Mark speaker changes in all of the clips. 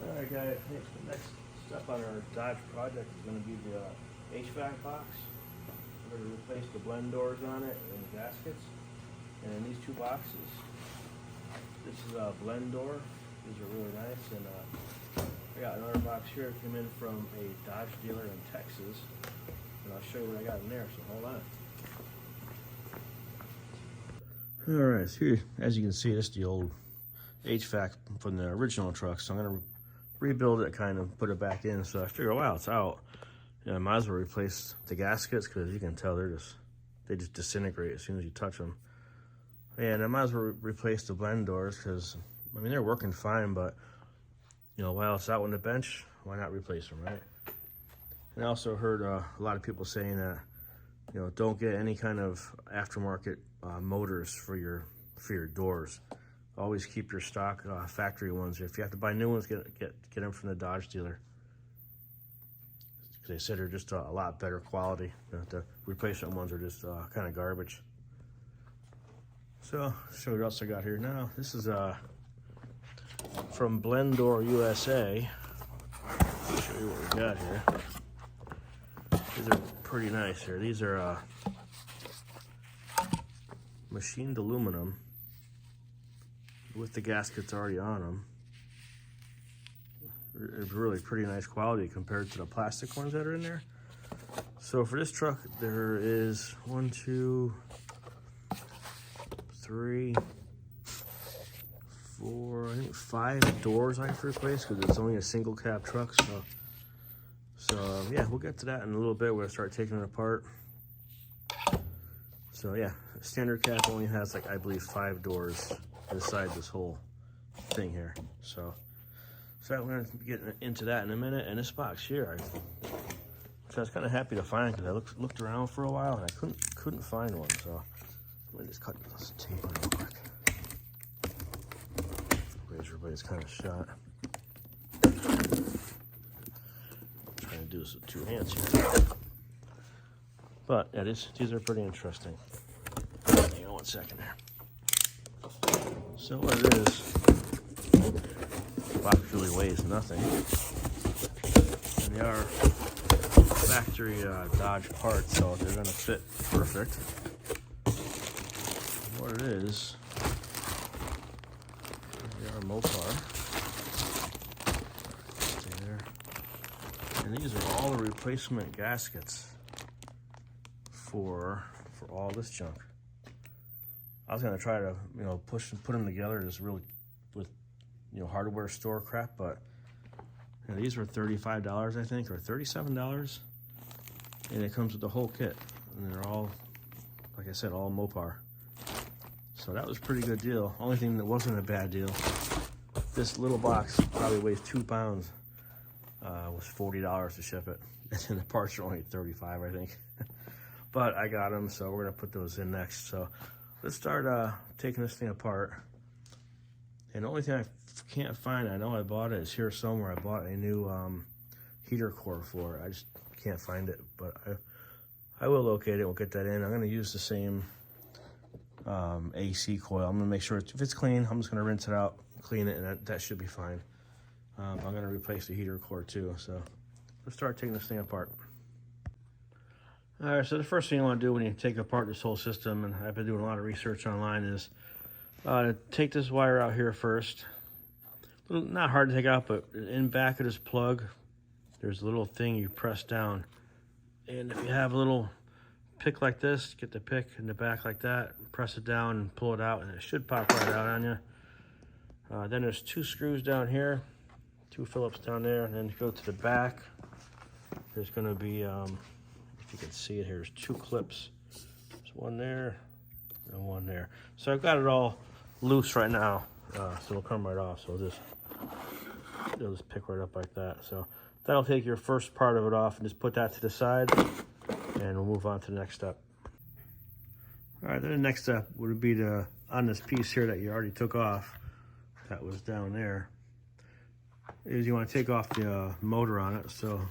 Speaker 1: Alright guys, the next step on our Dodge project is going to be the HVAC box. We're going to replace the blend doors on it and the gaskets. And in these two boxes, this is a blend door. These are really nice. And I got another box here that came in from a Dodge dealer in Texas. And I'll show you what I got in there, so hold on. Alright, so here, as you can see, this is the old HVAC from the original truck. So I'm going to rebuild it, kind of put it back in. So I figure, wow, it's out. I might as well replace the gaskets, because you can tell they just disintegrate as soon as you touch them. And I might as well replace the blend doors, because I mean, they're working fine, but while it's out on the bench, why not replace them, right? And I also heard a lot of people saying that don't get any kind of aftermarket motors for your doors. Always keep your stock factory ones. If you have to buy new ones, get them from the Dodge dealer. They said they're just a lot better quality. The replacement ones are just kind of garbage. So, I'll show you what else I got here now. This is from Blendor USA. I'll show you what we got here. These are pretty nice here. These are machined aluminum with the gaskets already on them. It's really pretty nice quality compared to the plastic ones that are in there. So for this truck, there is 1, 2, 3, 4, I think 5 doors I have to replace, because it's only a single cab truck. So yeah, we'll get to that in a little bit. We'll start taking it apart. So yeah, standard cab only has, like, I believe 5 doors inside this whole thing here. So I'm going to get into that in a minute. And this box here, which I was kind of happy to find, because I looked around for a while and I couldn't find one. So let me just cut this tape real quick. Razor blade's kind of shot. I'm trying to do this with 2 hands here. But yeah, these are pretty interesting. Hang on 1 second there. So what it is, the box really weighs nothing. And they are factory Dodge parts, so they're going to fit perfect. And what it is, they are Mopar. Stay there. And these are all the replacement gaskets for all this junk. I was gonna try to, put them together just really with, hardware store crap, but these were $35, I think, or $37, and it comes with the whole kit, and they're all, like I said, all Mopar. So that was a pretty good deal. Only thing that wasn't a bad deal, this little box probably weighs 2 pounds. Was $40 to ship it, and the parts are only $35, I think. But I got them, so we're gonna put those in next. So let's start taking this thing apart. And the only thing I can't find, I know I bought it, is here somewhere. I bought a new heater core for it. I just can't find it, but I will locate it. We'll get that in. I'm gonna use the same AC coil. I'm gonna make sure if it's clean, I'm just gonna rinse it out, clean it, and that should be fine. I'm gonna replace the heater core too. So let's start taking this thing apart. All right, so the first thing you want to do when you take apart this whole system, and I've been doing a lot of research online, is to take this wire out here first. Not hard to take out, but in back of this plug, there's a little thing you press down. And if you have a little pick like this, get the pick in the back like that, press it down and pull it out, and it should pop right out on you. Then there's 2 screws down here, 2 Phillips down there, and then you go to the back. There's going to be... you can see it here, there's 2 clips. There's one there and one there. So I've got it all loose right now, so it'll come right off. So it'll just pick right up like that. So that'll take your first part of it off, and just put that to the side, and we'll move on to the next step. All right, then the next step would be on this piece here that you already took off, that was down there, is you want to take off the motor on it. So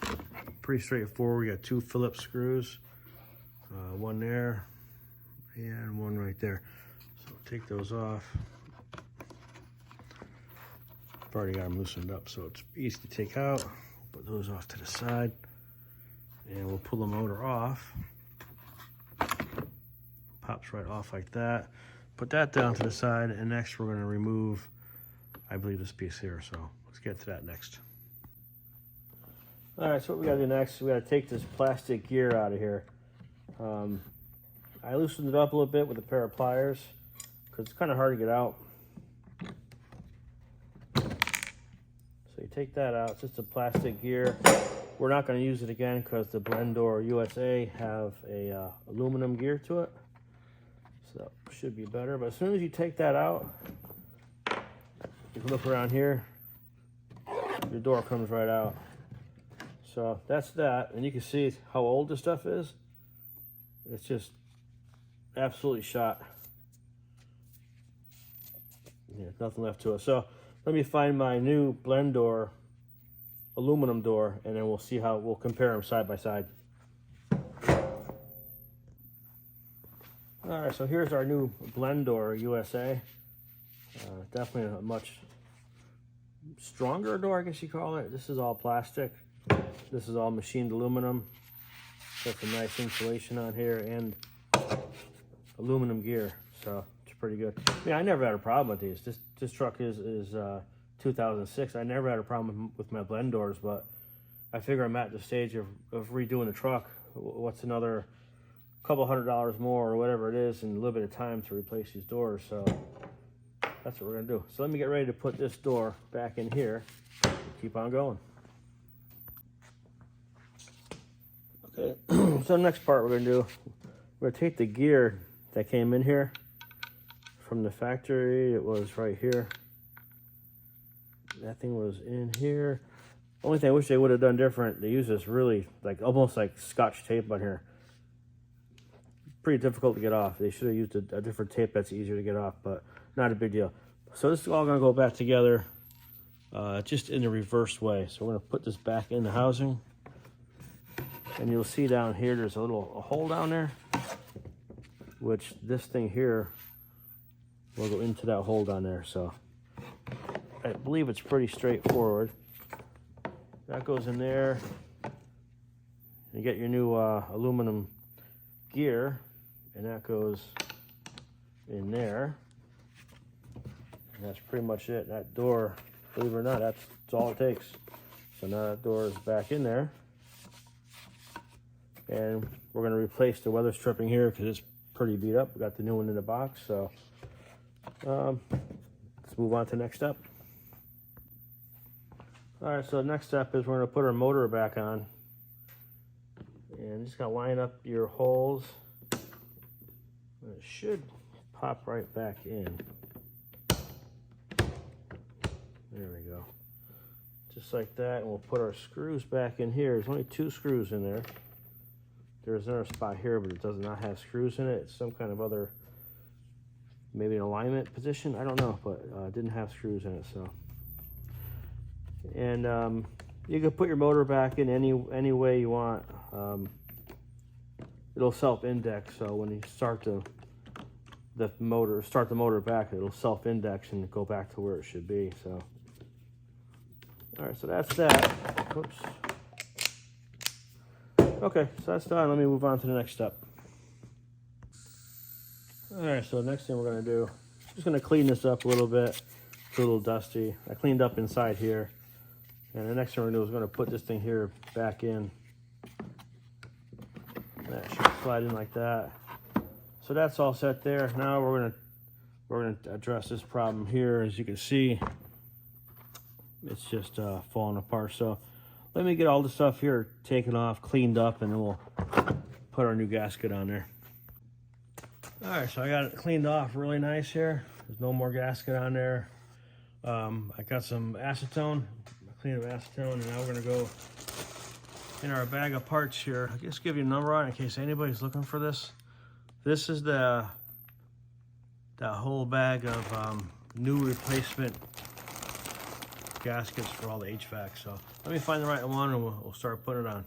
Speaker 1: pretty straightforward. We got 2 Phillips screws, one there and one right there. So take those off. I've already got them loosened up, so it's easy to take out. Put those off to the side, and we'll pull the motor off. Pops right off like that. Put that down to the side, and next we're going to remove, I believe, this piece here. So let's get to that next. All right, so what we got to do next, we got to take this plastic gear out of here. I loosened it up a little bit with a pair of pliers because it's kind of hard to get out. So you take that out. It's just a plastic gear. We're not going to use it again because the Blendor USA have a aluminum gear to it. So that should be better. But as soon as you take that out, you can look around here, your door comes right out. So that's that. And you can see how old this stuff is. It's just absolutely shot. Yeah, nothing left to it. So let me find my new Blendor aluminum door, and then we'll see how we'll compare them side by side. All right, so here's our new Blendor USA. Definitely a much stronger door, I guess you call it. This is all plastic. This is all machined aluminum. Got some nice insulation on here and aluminum gear, so it's pretty good. I mean, I never had a problem with these. This truck is 2006. I never had a problem with my Blendors, but I figure I'm at the stage of redoing the truck. What's another couple $100 more or whatever it is, and a little bit of time to replace these doors. So that's what we're gonna do. So let me get ready to put this door back in here. Keep on going. Okay, so the next part we're gonna do, we're gonna take the gear that came in here from the factory. It was right here. That thing was in here. Only thing I wish they would have done different, they use this really almost like Scotch tape on here. Pretty difficult to get off. They should have used a different tape that's easier to get off, but not a big deal. So this is all gonna go back together just in the reverse way. So we're gonna put this back in the housing. And you'll see down here, there's a hole down there, which this thing here will go into that hole down there. So I believe it's pretty straightforward. That goes in there. You get your new aluminum gear, and that goes in there. And that's pretty much it. That door, believe it or not, that's all it takes. So now that door is back in there. And we're going to replace the weather stripping here because it's pretty beat up. We got the new one in the box. So let's move on to the next step. All right, so the next step is we're going to put our motor back on. And just got to line up your holes. It should pop right back in. There we go. Just like that. And we'll put our screws back in here. There's only 2 screws in there. There's another spot here, but it does not have screws in it. It's some kind of other, maybe an alignment position. I don't know, but it didn't have screws in it. So, and you can put your motor back in any way you want. It'll self-index, so when you start the motor back, it'll self-index and go back to where it should be. So, all right, so that's that. Oops. Okay, so that's done. Let me move on to the next step. All right, so the next thing we're gonna do, just gonna clean this up a little bit. It's a little dusty. I cleaned up inside here. And the next thing we're gonna do is gonna put this thing here back in. That should slide in like that. So that's all set there. Now we're gonna address this problem here. As you can see, it's just falling apart. So let me get all the stuff here taken off, cleaned up, and then we'll put our new gasket on there. All right, so I got it cleaned off really nice here. There's no more gasket on there. I got some acetone, clean up acetone, and now we're gonna go in our bag of parts here. I'll just give you a number on it in case anybody's looking for this. This is that whole bag of new replacement gaskets for all the HVAC. So let me find the right one and we'll start putting it on.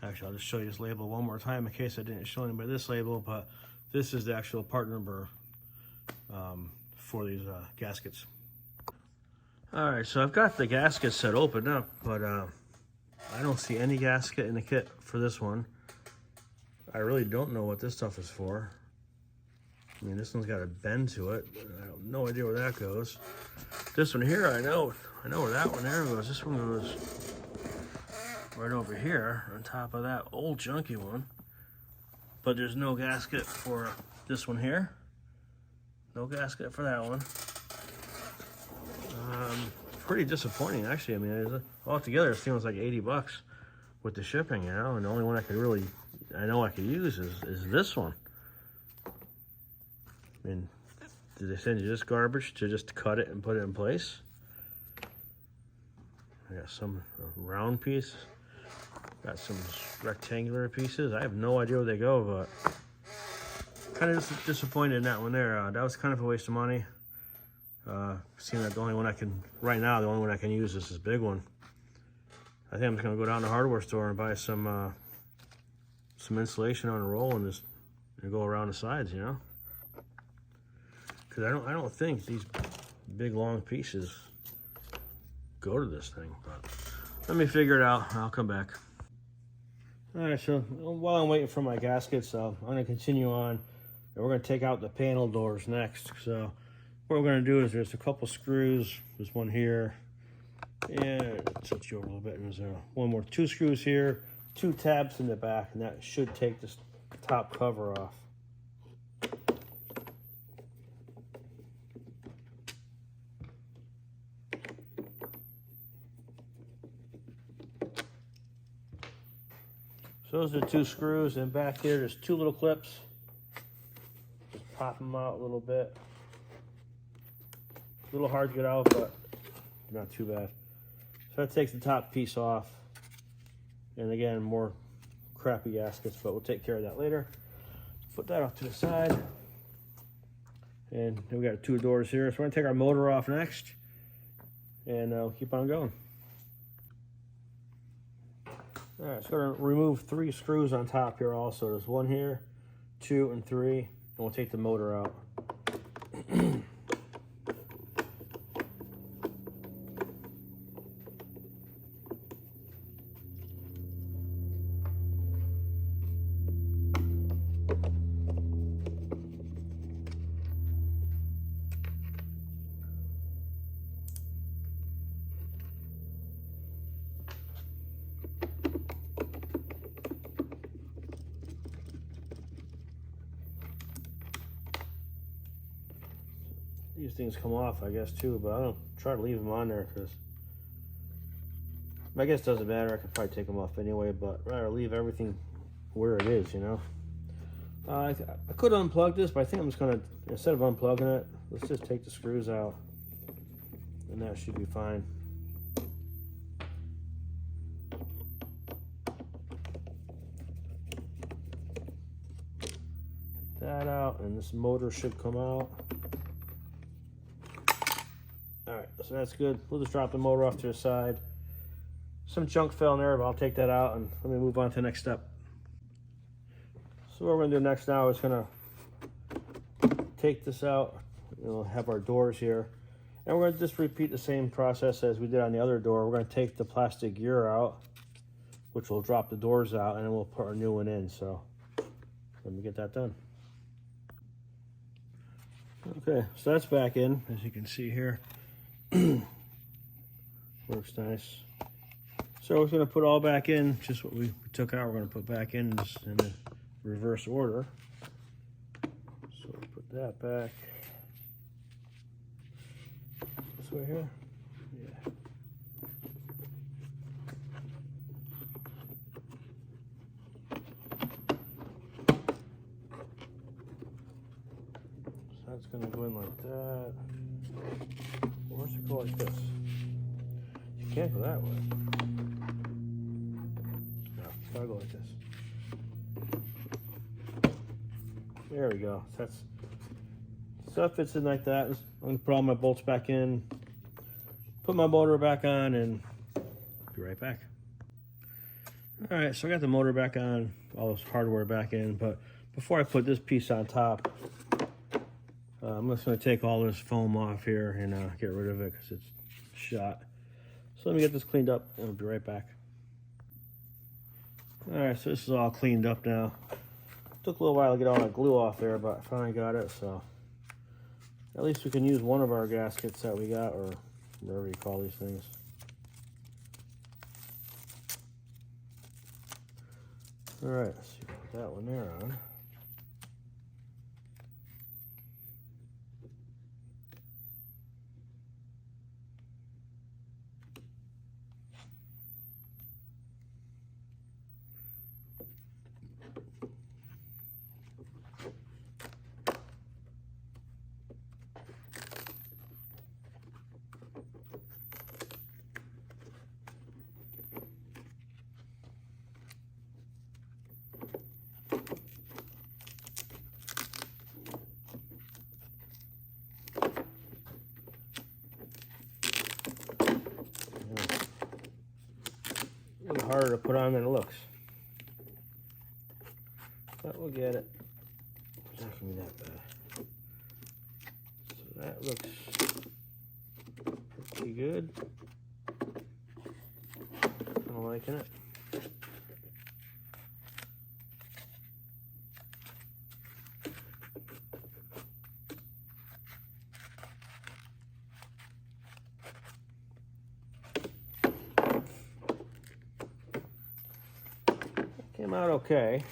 Speaker 1: Actually, I'll just show you this label one more time in case I didn't show anybody this label, but this is the actual part number for these gaskets. All right, so I've got the gasket set open up, but I don't see any gasket in the kit for this one. I really don't know what this stuff is for. I mean, this one's got a bend to it. I have no idea where that goes. This one here, I know where that one there goes. This one goes right over here on top of that old junky one. But there's no gasket for this one here. No gasket for that one. Pretty disappointing, actually. I mean, altogether, it seems like 80 bucks with the shipping, you know. And the only one I could use is this one. I mean, did they send you this garbage to just cut it and put it in place? I got some round piece. Got some rectangular pieces. I have no idea where they go, but kind of disappointed in that one there. That was kind of a waste of money. Seeing that the only one I can, right now, the only one I can use is this big one. I think I'm just gonna go down to the hardware store and buy some insulation on a roll and just go around the sides, you know? Because I don't think these big long pieces go to this thing. But let me figure it out. I'll come back. All right, so while I'm waiting for my gaskets, I'm gonna continue on, and we're gonna take out the panel doors next. So what we're gonna do is there's a couple screws. There's one here, and tilt you over a little bit. And there's one more, 2 screws here, 2 tabs in the back, and that should take this top cover off. So those are 2 screws, and back here there's 2 little clips. Just pop them out a little bit. A little hard to get out, but not too bad. So that takes the top piece off. And again, more crappy gaskets, but we'll take care of that later. Put that off to the side. And then we got 2 doors here. So we're gonna take our motor off next, and we'll keep on going. All right, so we're gonna remove 3 screws on top here also. There's 1 here, 2, and 3, and we'll take the motor out. These things come off, I guess, too, but I don't try to leave them on there because I guess it doesn't matter. I could probably take them off anyway, but I'd rather leave everything where it is, you know. I could unplug this, but I think I'm just gonna, instead of unplugging it, let's just take the screws out, and that should be fine. Take that out, and this motor should come out. Alright, so that's good. We'll just drop the motor off to the side. Some junk fell in there, but I'll take that out, and let me move on to the next step. So what we're going to do next now is going to take this out. We'll have our doors here. And we're going to just repeat the same process as we did on the other door. We're going to take the plastic gear out, which will drop the doors out, and then we'll put our new one in. So let me get that done. Okay, so that's back in, as you can see here. Works nice. So we're going to put all back in, just what we took out, we're going to put back in the reverse order. So we'll put that back this way here. Yeah. So that's going to go in like that. Or does it go like this? You can't go that way. No, it's gotta go like this. There we go. So that fits in like that. I'm gonna put all my bolts back in, put my motor back on, and be right back. All right, so I got the motor back on, all this hardware back in, but before I put this piece on top, I'm just going to take all this foam off here and get rid of it because it's shot. So let me get this cleaned up and I'll be right back. Alright, so this is all cleaned up now. Took a little while to get all that glue off there, but I finally got it, so at least we can use one of our gaskets that we got, or whatever you call these things. Alright, let's see, put that one there on. A little harder to put on than it looks, but we'll get it. It's not gonna be that bad. So that looks pretty good. I'm liking it. Came out okay.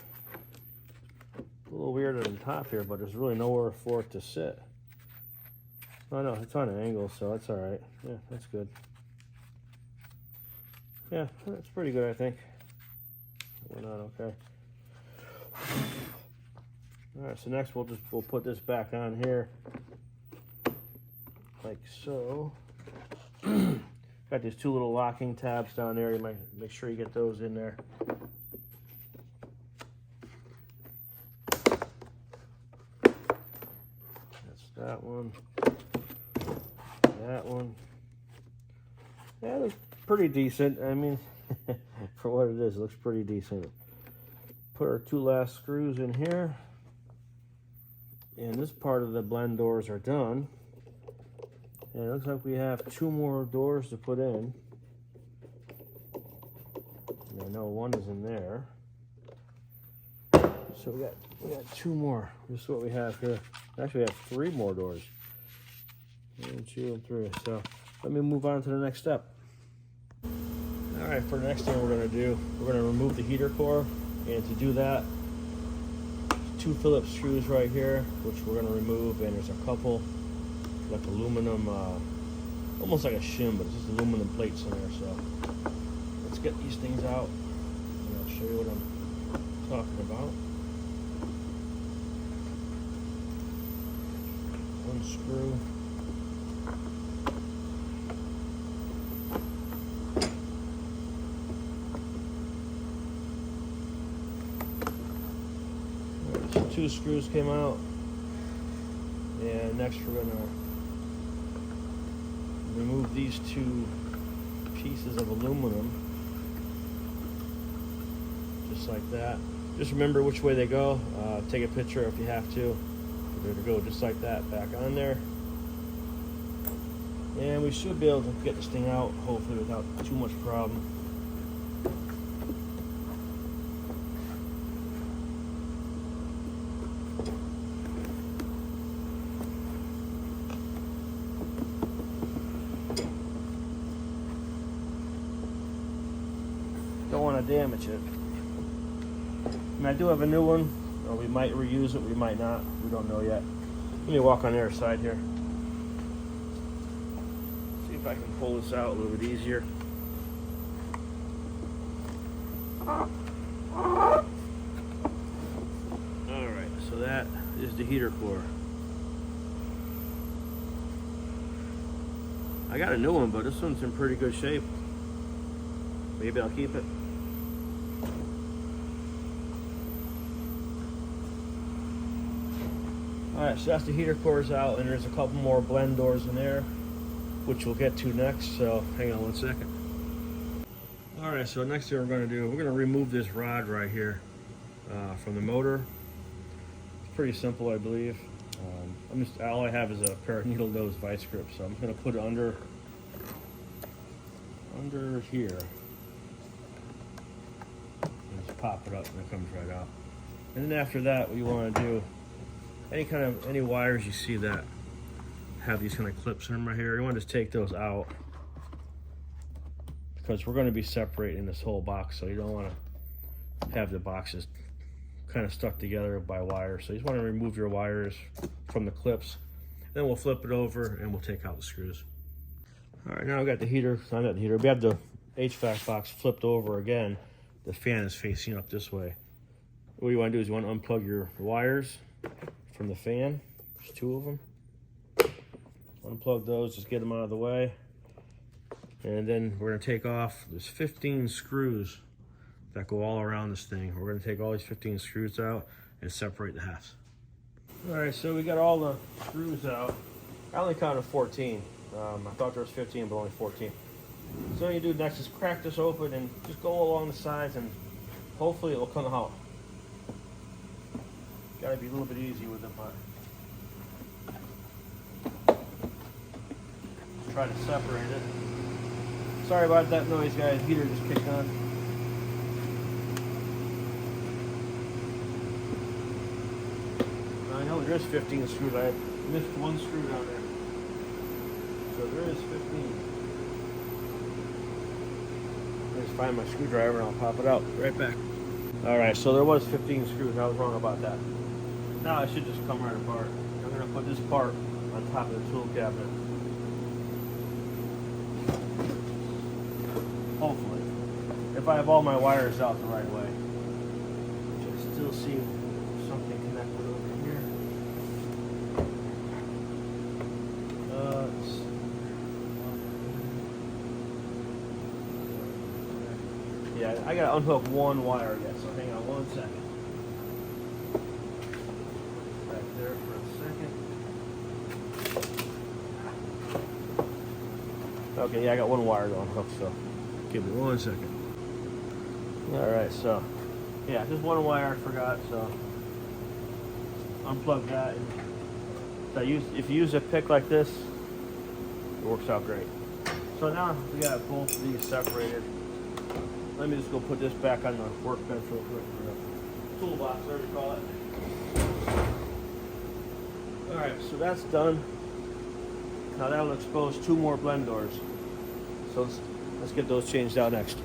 Speaker 1: A little weird on the top here, but there's really nowhere for it to sit. Oh no, it's on an angle, so that's all right. Yeah, that's good. Yeah, that's pretty good, I think. Went out okay. All right, so next we'll put this back on here, like so. Got these two little locking tabs down there. You might make sure you get those in there. That one, that one. Yeah, it looks pretty decent. I mean, for what it is, it looks pretty decent. Put our two last screws in here. And this part of the blend doors are done. And it looks like we have two more doors to put in. And I know one is in there. So we got two more. This is what we have here. Actually, we have three more doors. 1, 2, and 3. So let me move on to the next step. All right, for the next thing we're going to do, we're going to remove the heater core. And to do that, two Phillips screws right here, which we're going to remove. And there's a couple, like aluminum, almost like a shim, but it's just aluminum plates in there. So let's get these things out. And I'll show you what I'm talking about. Screw. Right, so two screws came out, and next we're going to remove these two pieces of aluminum, just like that. Just remember which way they go. Take a picture if you have to. There to go, just like that, back on there. And we should be able to get this thing out, hopefully without too much problem. Don't want to damage it. And I do have a new one. We might reuse it, we might not. We don't know yet. Let me walk on the other side here. See if I can pull this out a little bit easier. Alright, so that is the heater core. I got a new one, but this one's in pretty good shape. Maybe I'll keep it. Alright, so that's the heater cores out, and there's a couple more blend doors in there, which we'll get to next, so hang on 1 second. Alright, so next thing we're going to do, we're going to remove this rod right here from the motor. It's pretty simple, I believe. All I have is a pair of needle nose vice grips, so I'm just going to put it under under here. And just pop it up and it comes right out. And then after that, what you want to do, any wires you see that have these kind of clips in them right here, you want to just take those out, because we're going to be separating this whole box, so you don't want to have the boxes kind of stuck together by wires. So you just want to remove your wires from the clips. Then we'll flip it over and we'll take out the screws. All right, now we got the heater. Not the heater. We have the HVAC box flipped over again. The fan is facing up this way. What you want to do is you want to unplug your wires from the fan. There's 2 of them. Unplug those, just get them out of the way. And then we're going to take off, there's 15 screws that go all around this thing. We're going to take all these 15 screws out and separate the halves. All right, so we got all the screws out. I only counted 14. I thought there was 15, but only 14. So what you do next is crack this open and just go along the sides, and hopefully it will come out. Got to be a little bit easy with it, but try to separate it. Sorry about that noise, guys. Heater just kicked on. I know there is 15 screws. I missed 1 screw down there. So there is 15. Let's find my screwdriver and I'll pop it out. Right back. Alright, so there was 15 screws. I was wrong about that. Now it should just come right apart. I'm going to put this part on top of the tool cabinet. Hopefully. If I have all my wires out the right way. I still see something connected over here. Yeah, I gotta unhook 1 wire yet, so hang on 1 second. Back there for a second. Okay, yeah, I got 1 wire to unhook, so give me 1 second. Alright, so yeah, just 1 wire I forgot, so unplug that. So if you use a pick like this, it works out great. So now we got both of these separated. Let me just go put this back on the workbench real quick, or the toolbox, whatever you call it. Alright, so that's done. Now that'll expose 2 more blend doors. So let's get those changed out next.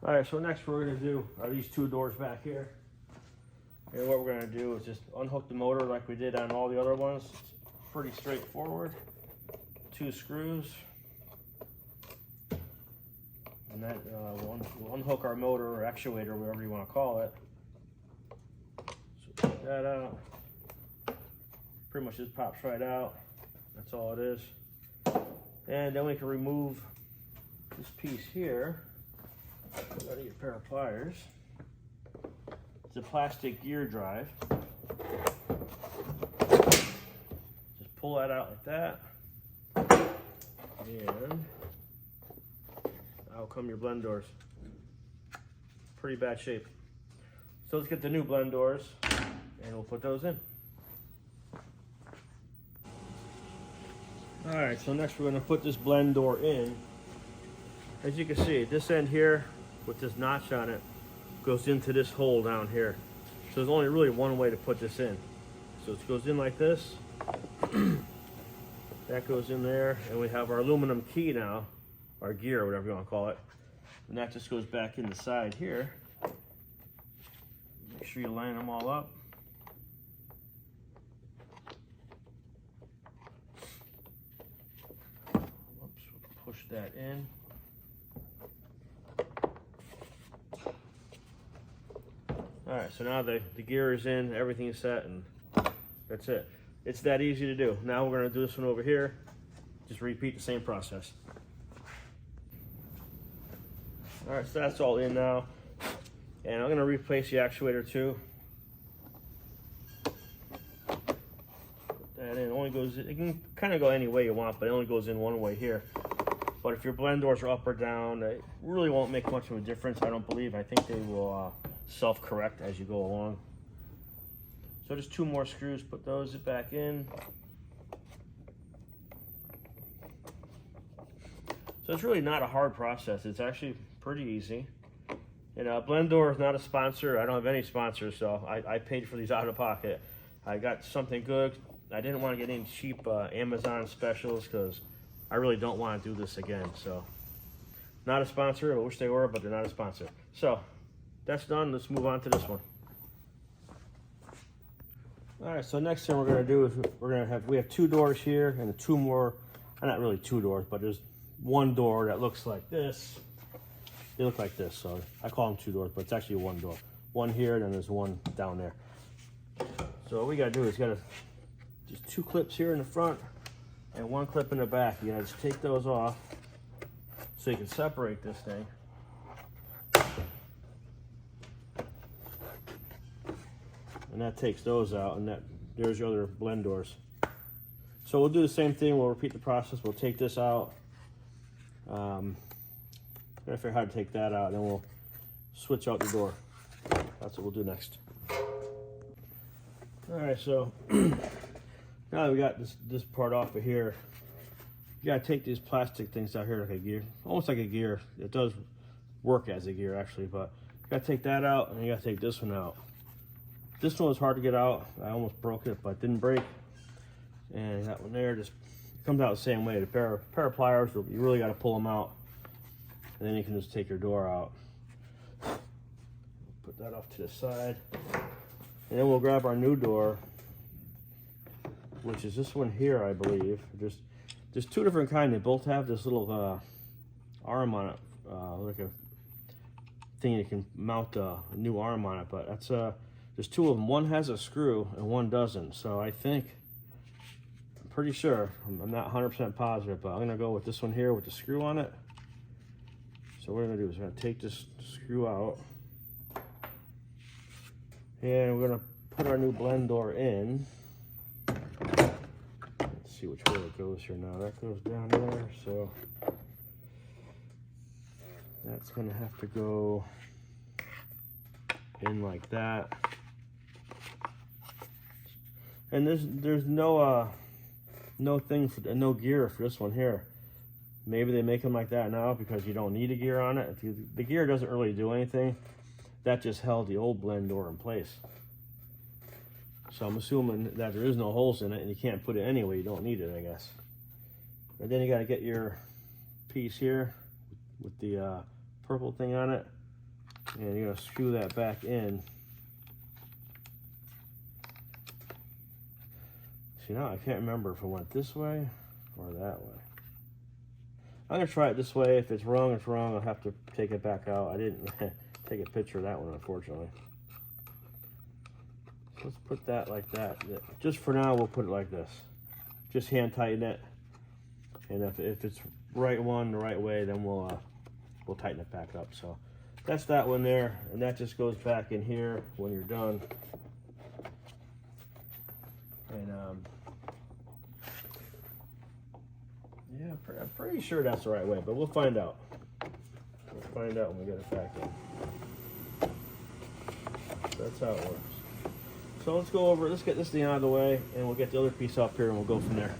Speaker 1: Alright, so next we're going to do are these 2 doors back here. And what we're going to do is just unhook the motor like we did on all the other ones. It's pretty straightforward. 2 screws. And that we'll unhook our motor or actuator, whatever you want to call it. So take that out. Pretty much just pops right out. That's all it is. And then we can remove this piece here. Gotta get a pair of pliers. It's a plastic gear drive. Just pull that out like that. And out come your blend doors. Pretty bad shape. So let's get the new blend doors and we'll put those in. Alright, so next we're going to put this blend door in. As you can see, this end here with this notch on it goes into this hole down here. So there's only really one way to put this in. So it goes in like this. That goes in there, and we have our aluminum key now, our gear, or whatever you want to call it. And that just goes back in the side here. Make sure you line them all up. Whoops, push that in. All right, so now the gear is in, everything's set, and that's it. It's that easy to do. Now we're going to do this one over here. Just repeat the same process. All right, so that's all in now. And I'm going to replace the actuator too. Put that in. It only goes, it can kind of go any way you want, but it only goes in one way here. But if your blend doors are up or down, it really won't make much of a difference, I don't believe. I think they will self-correct as you go along. So just 2 more screws, put those back in. So it's really not a hard process. It's actually pretty easy. And Blendor is not a sponsor. I don't have any sponsors, so I paid for these out of pocket. I got something good. I didn't want to get any cheap Amazon specials because I really don't want to do this again. So not a sponsor. I wish they were, but they're not a sponsor. So that's done. Let's move on to this one. All right, so next thing we're going to do is we have 2 doors here and 2 more, not really 2 doors, but there's 1 door that looks like this. They look like this, so I call them 2 doors, but it's actually 1 door. 1 here, and then there's 1 down there. So what we gotta do is just 2 clips here in the front and 1 clip in the back. You gotta just take those off so you can separate this thing. And that takes those out, and there's your other blend doors. So we'll do the same thing. We'll repeat the process. We'll take this out. I'm gonna figure out how to take that out, and then we'll switch out the door. That's what we'll do next. All right, so now that we got this part off of here, you gotta take these plastic things out here like a gear, almost like a gear. It does work as a gear actually, but you gotta take that out, and you gotta take this one out. This one was hard to get out. I almost broke it, but it didn't break. And that one there just comes out the same way. The pair of pliers, you really got to pull them out, and then you can just take your door out. Put that off to the side, and then we'll grab our new door, which is this one here, I believe. There's 2 different kinds. They both have this little arm on it, like a thing you can mount a new arm on it. But that's there's 2 of them. One has a screw and one doesn't. So I'm pretty sure, I'm not 100% positive, but I'm gonna go with this one here with the screw on it. So what we're gonna do is we're gonna take this screw out, and we're gonna put our new blend door in. Let's see which way it goes here now. That goes down there, so that's gonna have to go in like that. And there's no no gear for this one here. Maybe they make them like that now because you don't need a gear on it. The gear doesn't really do anything. That just held the old blend door in place. So I'm assuming that there is no holes in it and you can't put it anyway. You don't need it, I guess. And then you got to get your piece here with the purple thing on it, and you're gonna screw that back in. See, now I can't remember if I went this way or that way. I'm gonna try it this way. If it's wrong, it's wrong. I'll have to take it back out. I didn't take a picture of that one, unfortunately. So let's put that like that. Just for now, we'll put it like this. Just hand tighten it, and if it's the right way, then we'll tighten it back up. So that's that one there, and that just goes back in here when you're done. And yeah, I'm pretty sure that's the right way, but we'll find out. We'll find out when we get it back in. That's how it works. So let's get this thing out of the way, and we'll get the other piece up here, and we'll go from there.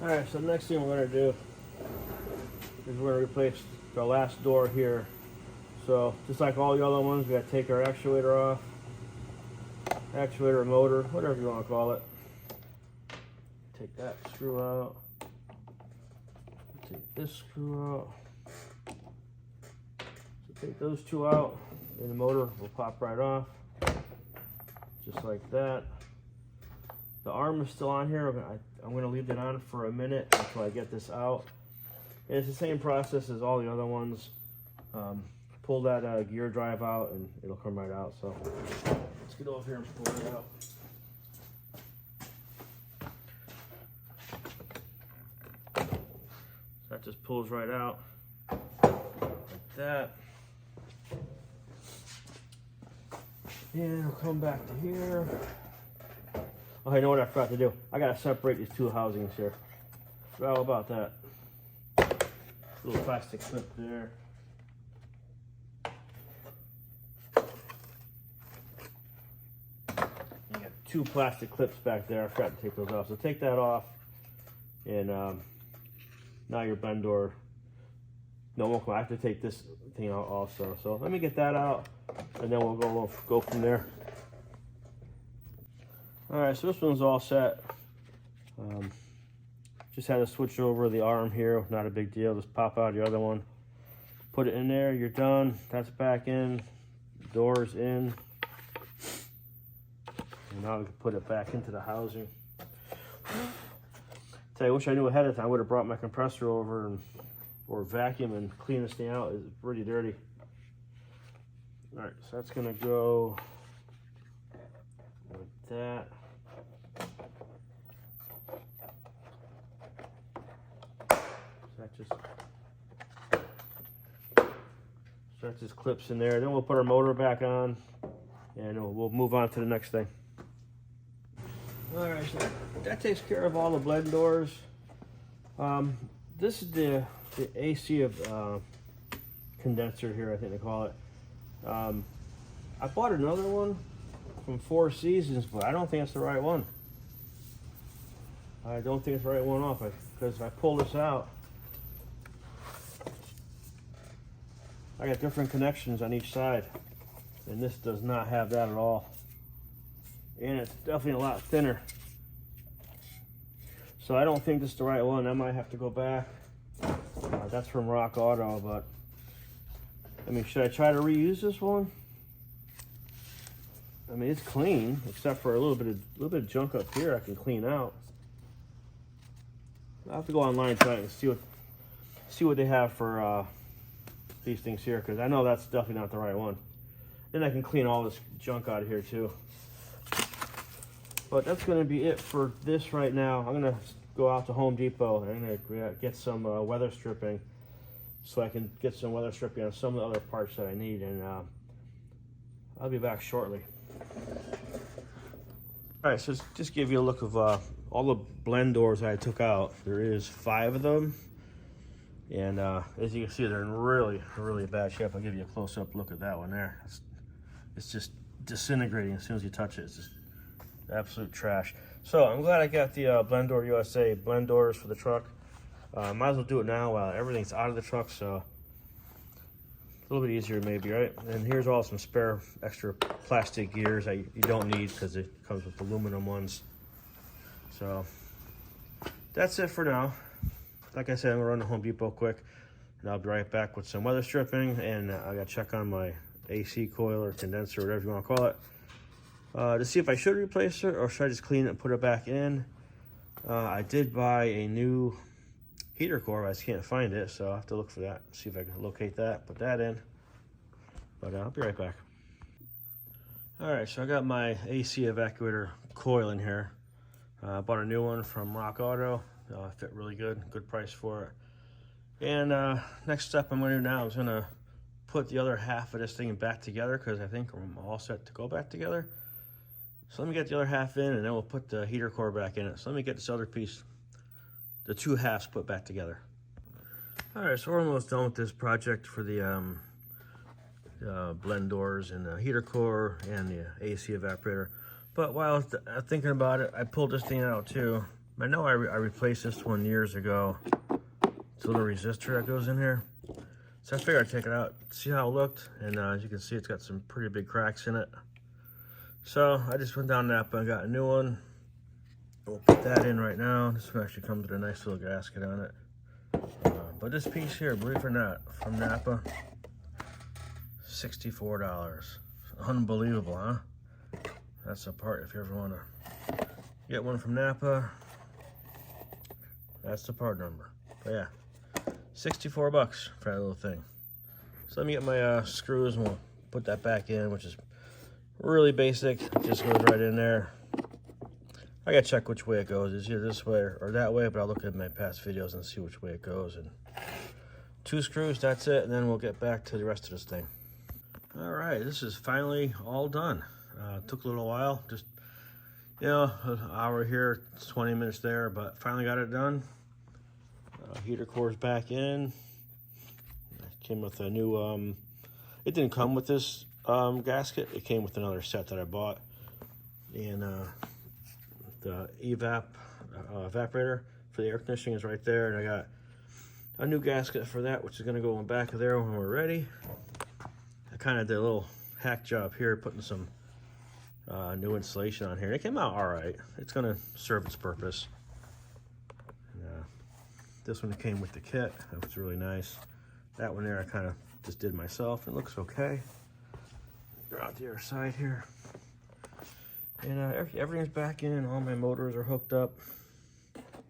Speaker 1: All right, so the next thing we're gonna do is we're gonna replace the last door here. So just like all the other ones, we gotta take our actuator off. Actuator, motor, whatever you want to call it. Take that screw out. Take this screw out. So take those 2 out, and the motor will pop right off, just like that. The arm is still on here. I'm going to leave it on for a minute until I get this out. And it's the same process as all the other ones. Pull that gear drive out, and it'll come right out. So let's get over here and pull it out. That just pulls right out like that. And we'll come back to here. Oh, you know what I forgot to do? I gotta separate these 2 housings here. Forgot all about that. Little plastic clip there. You got 2 plastic clips back there. I forgot to take those off. So take that off, and now your blend door, no, I have to take this thing out also. So let me get that out, and then we'll go from there. All right, so this one's all set. Just had to switch over the arm here, not a big deal. Just pop out the other one, put it in there, you're done. That's back in, door's in. And now we can put it back into the housing. Tell you, I wish I knew ahead of time. I would have brought my compressor over or vacuum and clean this thing out. It's pretty dirty. All right, so that's gonna go like that. So that just clips in there. Then we'll put our motor back on, and we'll move on to the next thing. All right, so that takes care of all the blend doors. This is the AC of condenser here, I think they call it. I bought another one from Four Seasons, but I don't think it's the right one. I don't think it's the right one off, because if I pull this out, I got different connections on each side, and this does not have that at all. And it's definitely a lot thinner. So I don't think this is the right one. I might have to go back. That's from Rock Auto, but I mean, should I try to reuse this one? I mean, it's clean, except for a little bit of junk up here I can clean out. I'll have to go online and try and see what they have for these things here, because I know that's definitely not the right one. Then I can clean all this junk out of here too. But that's going to be it for this right now. I'm going to go out to Home Depot and I'm going to get some weather stripping, so I can get some weather stripping on some of the other parts that I need, and I'll be back shortly. All right, so just give you a look of all the blend doors I took out. There is 5 of them, and as you can see, they're in really, really bad shape. I'll give you a close-up look at that one there. It's just disintegrating as soon as you touch it. It's just absolute trash. So I'm glad I got the Blend Door USA blend doors for the truck. Might as well do it now while everything's out of the truck, so a little bit easier maybe, right? And here's all some spare extra plastic gears that you don't need, because it comes with aluminum ones. So that's it for now. Like I said, I'm gonna run to Home Depot quick, and I'll be right back with some weather stripping, and I gotta check on my AC coil or condenser, whatever you want to call it, to see if I should replace it or should I just clean it and put it back in. I did buy a new heater core, but I just can't find it, so I'll have to look for that, see if I can locate that, put that in. But I'll be right back. All right, so I got my AC evacuator coil in here. I bought a new one from Rock Auto. Fit really good price for it. And next step I'm going to do now is going to put the other half of this thing back together, because I think I'm all set to go back together. So let me get the other half in, and then we'll put the heater core back in it. So let me get this other piece, the 2 halves, put back together. All right, so we're almost done with this project for the blend doors and the heater core and the AC evaporator. But while I was thinking about it, I pulled this thing out too. I know I replaced this one years ago. It's a little resistor that goes in here. So I figured I'd take it out, see how it looked, and as you can see, it's got some pretty big cracks in it. So I just went down Napa and got a new one. We'll put that in right now. This one actually comes with a nice little gasket on it. But this piece here, believe it or not, from Napa, $64. Unbelievable, huh? That's the part, if you ever want to get one from Napa, that's the part number. But yeah, 64 bucks for that little thing. So let me get my screws, and we'll put that back in, which is really basic. It just goes right in there. I gotta check which way it goes. It's either this way or that way, but I'll look at my past videos and see which way it goes. And 2 screws, that's it, and then we'll get back to the rest of this thing. All right, this is finally all done. Took a little while, just, you know, an hour here, 20 minutes there, but finally got it done. Heater core's back in. It came with a new, it didn't come with this gasket. It came with another set that I bought. And the evaporator for the air conditioning is right there. And I got a new gasket for that, which is going to go in the back of there when we're ready. I kind of did a little hack job here, putting some new insulation on here. It came out all right. It's going to serve its purpose. And, this one came with the kit. That was really nice. That one there I kind of just did myself. It looks okay. Go out the other side here. And everything's back in. All my motors are hooked up.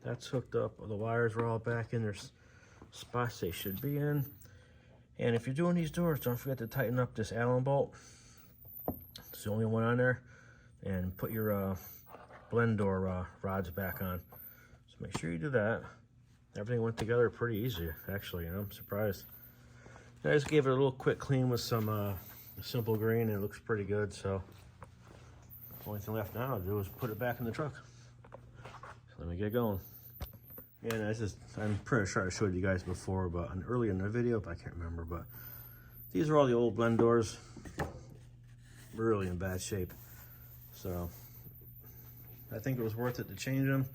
Speaker 1: That's hooked up. The wires are all back in. There's spots they should be in. And if you're doing these doors, don't forget to tighten up this Allen bolt. It's the only one on there. And put your blend door rods back on. So make sure you do that. Everything went together pretty easy, actually. You know, I'm surprised. I just gave it a little quick clean with some simple green, and it looks pretty good. So the only thing left now to do is put it back in the truck. So let me get going. And I'm pretty sure I showed you guys before, but earlier in the video, but I can't remember. But these are all the old blend doors, really in bad shape. So I think it was worth it to change them.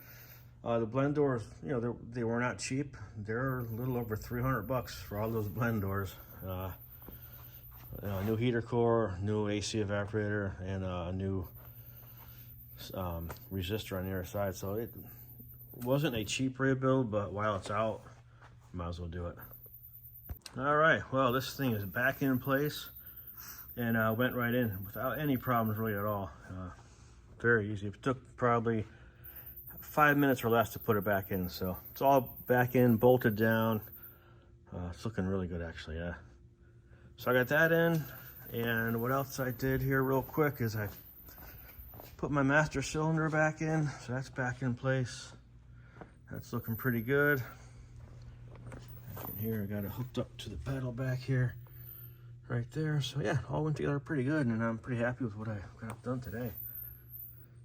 Speaker 1: The blend doors, you know, they were not cheap. They're a little over $300 for all those blend doors. You know, a new heater core, new AC evaporator, and a new resistor on the other side. So it wasn't a cheap rebuild, but while it's out, might as well do it. All right, well, this thing is back in place and went right in without any problems really at all. Very easy. It took probably 5 minutes or less to put it back in. So it's all back in, bolted down. It's looking really good, actually, yeah. So I got that in, and what else I did here real quick is I put my master cylinder back in. So that's back in place. That's looking pretty good. Here, I got it hooked up to the pedal back here, right there. So yeah, all went together pretty good, and I'm pretty happy with what I got done today.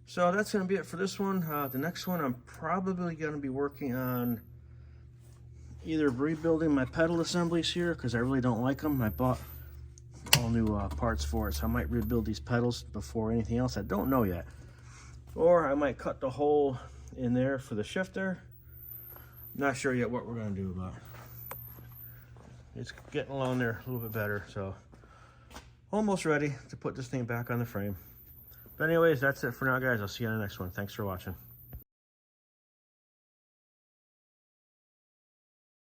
Speaker 1: So that's going to be it for this one. The next one, I'm probably going to be working on either rebuilding my pedal assemblies here, because I really don't like them. I bought all new parts for it, so I might rebuild these pedals before anything else. I don't know yet. Or I might cut the hole in there for the shifter. Not sure yet what we're going to do, but it's getting along there a little bit better. So almost ready to put this thing back on the frame. But anyways, that's it for now, guys. I'll see you on the next one. Thanks for watching.